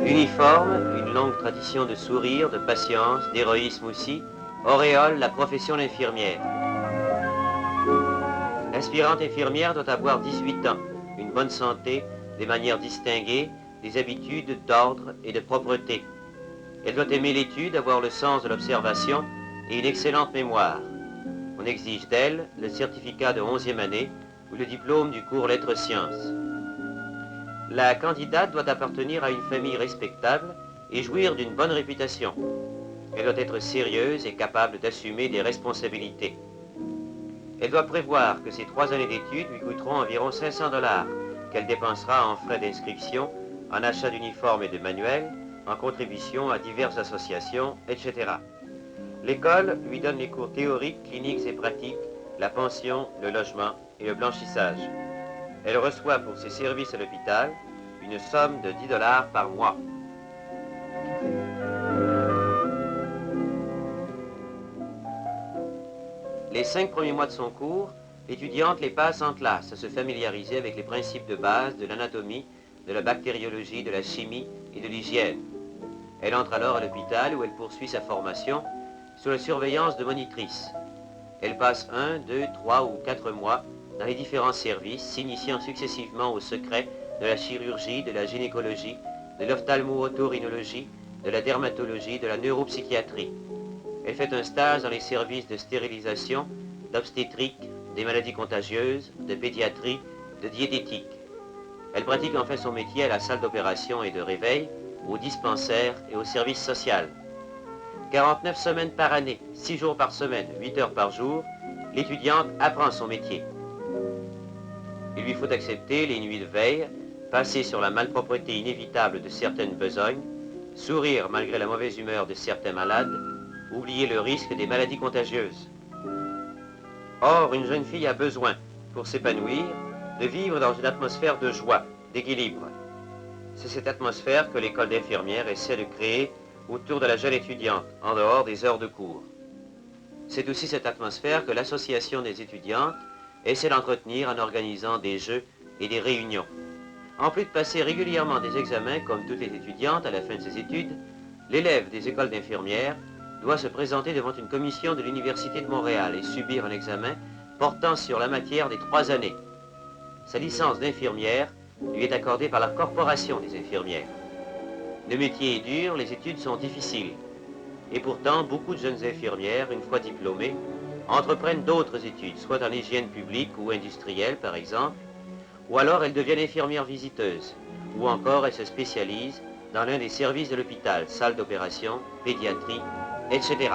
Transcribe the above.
L'uniforme, une longue tradition de sourire, de patience, d'héroïsme aussi, auréole la profession d'infirmière. L'aspirante infirmière doit avoir 18 ans, une bonne santé, des manières distinguées, des habitudes d'ordre et de propreté. Elle doit aimer l'étude, avoir le sens de l'observation et une excellente mémoire. On exige d'elle le certificat de 11e année ou le diplôme du cours Lettres-Sciences. La candidate doit appartenir à une famille respectable et jouir d'une bonne réputation. Elle doit être sérieuse et capable d'assumer des responsabilités. Elle doit prévoir que ses 3 années d'études lui coûteront environ 500 $, qu'elle dépensera en frais d'inscription, en achat d'uniformes et de manuels, en contribution à diverses associations, etc. L'école lui donne les cours théoriques, cliniques et pratiques, la pension, le logement et le blanchissage. Elle reçoit pour ses services à l'hôpital une somme de 10 $ par mois. Les 5 premiers mois de son cours, l'étudiante les passe en classe à se familiariser avec les principes de base de l'anatomie, de la bactériologie, de la chimie et de l'hygiène. Elle entre alors à l'hôpital où elle poursuit sa formation sous la surveillance de monitrices. Elle passe 1, 2, 3 ou 4 mois dans les différents services, s'initiant successivement au secret de la chirurgie, de la gynécologie, de l'ophtalmo-otorhinologie, de la dermatologie, de la neuropsychiatrie. Elle fait un stage dans les services de stérilisation, d'obstétrique, des maladies contagieuses, de pédiatrie, de diététique. Elle pratique enfin son métier à la salle d'opération et de réveil, au dispensaire et au service social. 49 semaines par année, 6 jours par semaine, 8 heures par jour, l'étudiante apprend son métier. Il lui faut accepter les nuits de veille, passer sur la malpropreté inévitable de certaines besognes, sourire malgré la mauvaise humeur de certains malades, oublier le risque des maladies contagieuses. Or, une jeune fille a besoin, pour s'épanouir, de vivre dans une atmosphère de joie, d'équilibre. C'est cette atmosphère que l'école d'infirmière essaie de créer autour de la jeune étudiante, en dehors des heures de cours. C'est aussi cette atmosphère que l'association des étudiantes essaie d'entretenir en organisant des jeux et des réunions. En plus de passer régulièrement des examens comme toutes les étudiantes à la fin de ses études, l'élève des écoles d'infirmières doit se présenter devant une commission de l'Université de Montréal et subir un examen portant sur la matière des 3 années. Sa licence d'infirmière lui est accordée par la Corporation des infirmières. Le métier est dur, les études sont difficiles. Et pourtant, beaucoup de jeunes infirmières, une fois diplômées, entreprennent d'autres études, soit en hygiène publique ou industrielle par exemple, ou alors elles deviennent infirmières visiteuses, ou encore elles se spécialisent dans l'un des services de l'hôpital, salle d'opération, pédiatrie, etc.